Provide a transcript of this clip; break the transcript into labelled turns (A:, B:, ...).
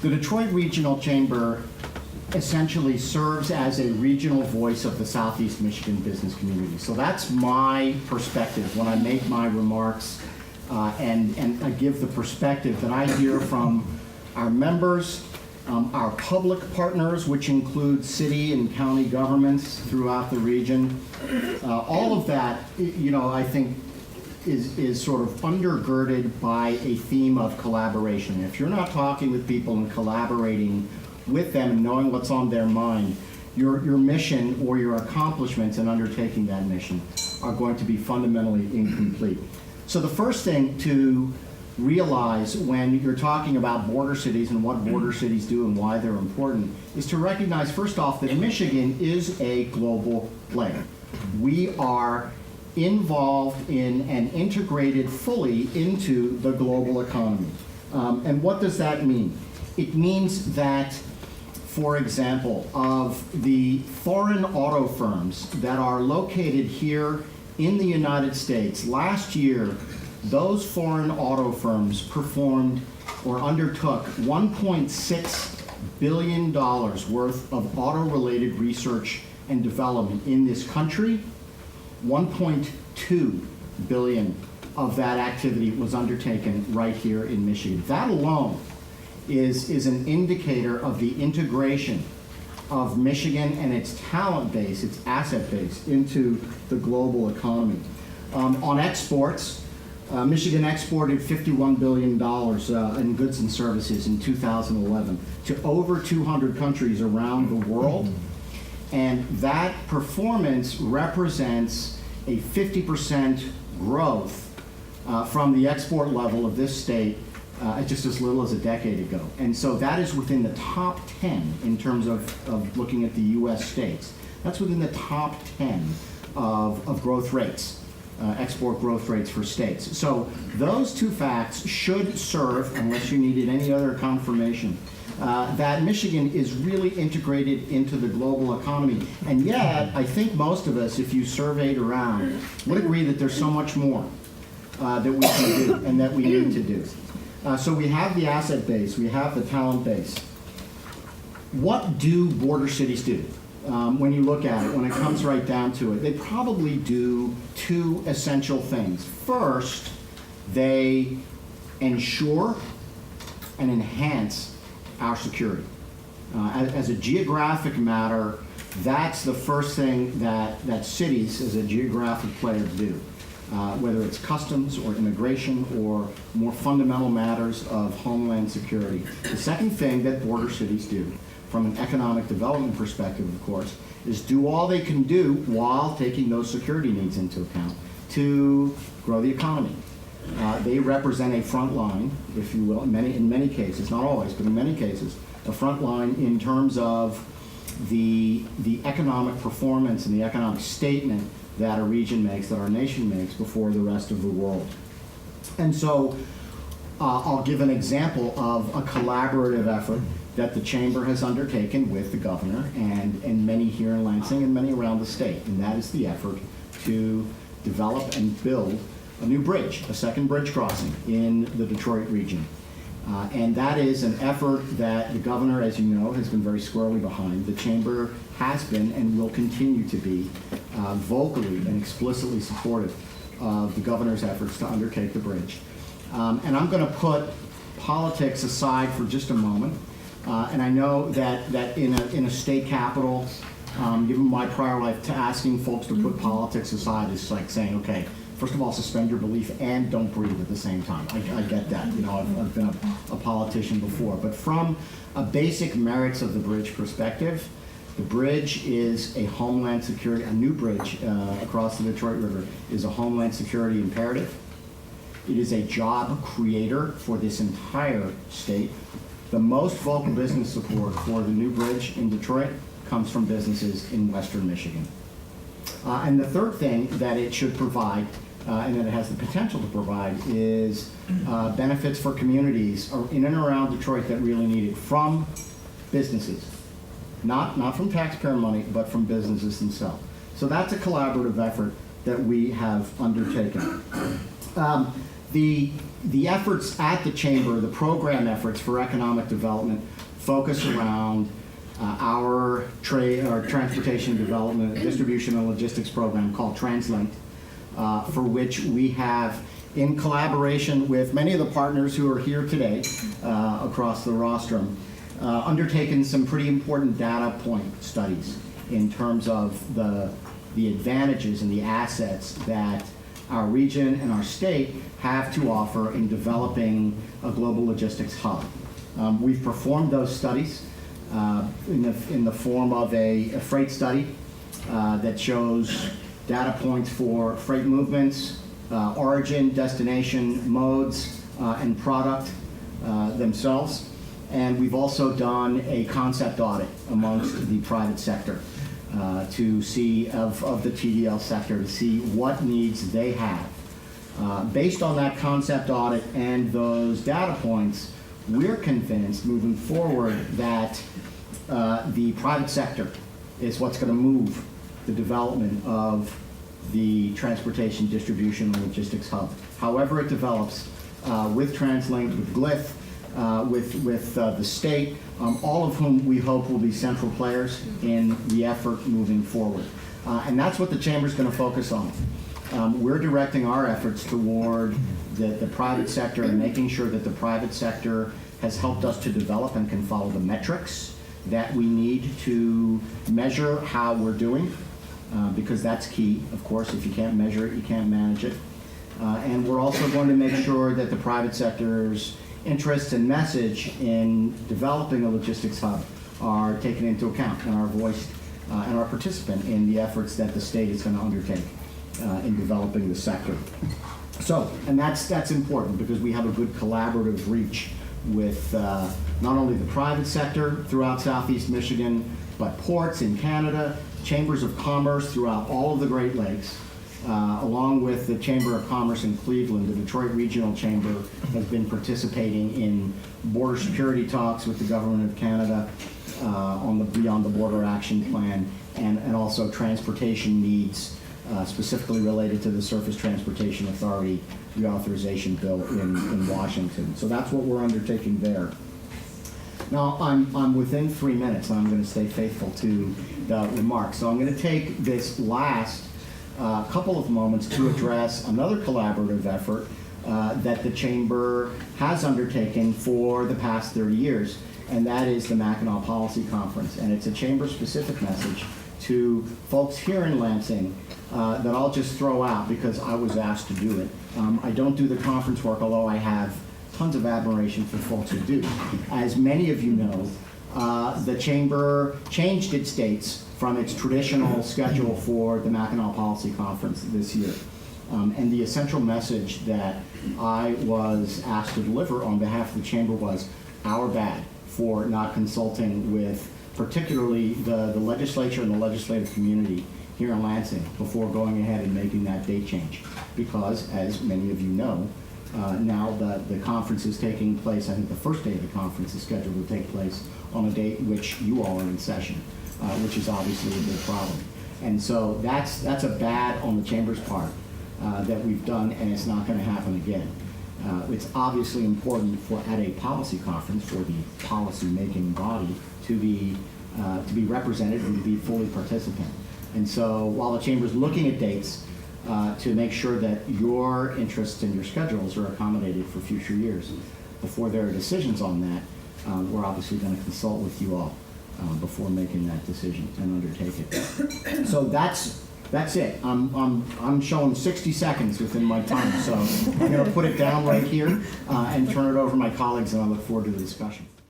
A: The Detroit Regional Chamber essentially serves as a regional voice of the Southeast Michigan business community. So that's my perspective when I make my remarks, and I give the perspective that I hear from our members, our public partners, which include city and county governments throughout the region. All of that, I think is sort of undergirded by a theme of collaboration. If you're not talking with people and collaborating with them and knowing what's on their mind, your mission or your accomplishments in undertaking that mission are going to be fundamentally incomplete. So the first thing to realize when you're talking about border cities and what border cities do and why they're important is to recognize, first off, that Michigan is a global player. We are involved in and integrated fully into the global economy. And what does that mean? It means that, for example, of the foreign auto firms that are located here in the United States, last year, those foreign auto firms performed or undertook $1.6 billion worth of auto-related research and development in this country. 1.2 billion of that activity was undertaken right here in Michigan. That alone is an indicator of the integration of Michigan and its talent base, its asset base, into the global economy. On exports, Michigan exported $51 billion in goods and services in 2011 to over 200 countries around the world. And that performance represents a 50% growth from the export level of this state just as little as a decade ago. And so that is within the top 10 in terms of looking at the US states. That's within the top 10 of growth rates, export growth rates for states. So those two facts should serve, unless you needed any other confirmation, that Michigan is really integrated into the global economy. And yet, I think most of us, if you surveyed around, would agree that there's so much more that we can do and that we need to do. So we have the asset base, we have the talent base. What do border cities do? When you look at it, when it comes right down to it, they probably do two essential things. First, they ensure and enhance our security. As a geographic matter, that's the first thing that cities as a geographic player do, whether it's customs or immigration or more fundamental matters of homeland security. The second thing that border cities do, from an economic development perspective, of course, is do all they can do while taking those security needs into account to grow the economy. They represent a front line, if you will, in many cases, not always, but in many cases, a front line in terms of the economic performance and the economic statement that a region makes, that our nation makes before the rest of the world. And so I'll give an example of a collaborative effort that the Chamber has undertaken with the governor and many here in Lansing and many around the state, and that is the effort to develop and build a new bridge, a second bridge crossing in the Detroit region. And that is an effort that the governor, as you know, has been very squarely behind. The Chamber has been and will continue to be vocally and explicitly supportive of the governor's efforts to undertake the bridge. And I'm going to put politics aside for just a moment. And I know that in a state capital, given my prior life, to asking folks to put politics aside is like saying, okay, first of all, suspend your belief and don't breathe at the same time. I get that. You know, I've been a politician before. But from a basic merits of the bridge perspective, the bridge is a homeland security, a new bridge across the Detroit River is a homeland security imperative. It is a job creator for this entire state. The most vocal business support for the new bridge in Detroit comes from businesses in Western Michigan. And the third thing that it should provide, and that it has the potential to provide, is benefits for communities in and around Detroit that really need it from businesses. Not from taxpayer money, but from businesses themselves. So that's a collaborative effort that we have undertaken. The efforts at the Chamber, the program efforts for economic development, focus around our transportation development, distribution and logistics program called TransLink, for which we have, in collaboration with many of the partners who are here today across the rostrum, undertaken some pretty important data point studies in terms of the advantages and the assets that our region and our state have to offer in developing a global logistics hub. We've performed those studies in the form of a freight study that shows data points for freight movements, origin, destination, modes, and product themselves. And we've also done a concept audit amongst the private sector to see, of the TDL sector, to see what needs they have. Based on that concept audit and those data points, we're convinced moving forward that the private sector is what's going to move the development of the transportation, distribution, and logistics hub. However it develops, with TransLink, with Glyph, with the state, all of whom we hope will be central players in the effort moving forward. And that's what the Chamber's going to focus on. We're directing our efforts toward the private sector and making sure that the private sector has helped us to develop and can follow the metrics that we need to measure how we're doing, because that's key. Of course, if you can't measure it, you can't manage it. And we're also going to make sure that the private sector's interest and message in developing a logistics hub are taken into account and are voiced and are participant in the efforts that the state is going to undertake in developing the sector. So, and that's important because we have a good collaborative reach with not only the private sector throughout Southeast Michigan, but ports in Canada, chambers of commerce throughout all of the Great Lakes, along with the Chamber of Commerce in Cleveland. The Detroit Regional Chamber has been participating in border security talks with the Government of Canada on the Beyond the Border Action Plan, and also transportation needs specifically related to the Surface Transportation Authority reauthorization bill in Washington. So that's what we're undertaking there. Now, I'm within 3 minutes, and I'm going to stay faithful to the remarks. So I'm going to take this last couple of moments to address another collaborative effort that the Chamber has undertaken for the past 30 years, and that is the Mackinac Policy Conference. And it's a Chamber-specific message to folks here in Lansing that I'll just throw out because I was asked to do it. I don't do the conference work, although I have tons of admiration for folks who do. As many of you know, the Chamber changed its dates from its traditional schedule for the Mackinac Policy Conference this year. And the essential message that I was asked to deliver on behalf of the Chamber was our bad for not consulting with particularly the legislature and the legislative community here in Lansing before going ahead and making that date change. Because, as many of you know, now the conference is taking place, I think the first day of the conference is scheduled to take place on a date in which you all are in session, which is obviously a big problem. And so that's a bad on the Chamber's part that we've done, and it's not going to happen again. It's obviously important at a policy conference for the policy-making body to be represented and to be fully participant. And so while the Chamber's looking at dates to make sure that your interests and your schedules are accommodated for future years, before there are decisions on that, we're obviously going to consult with you all before making that decision and undertake it. So that's it. I'm showing 60 seconds within my time, so I'm going to put it down right here and turn it over to my colleagues, and I look forward to the discussion.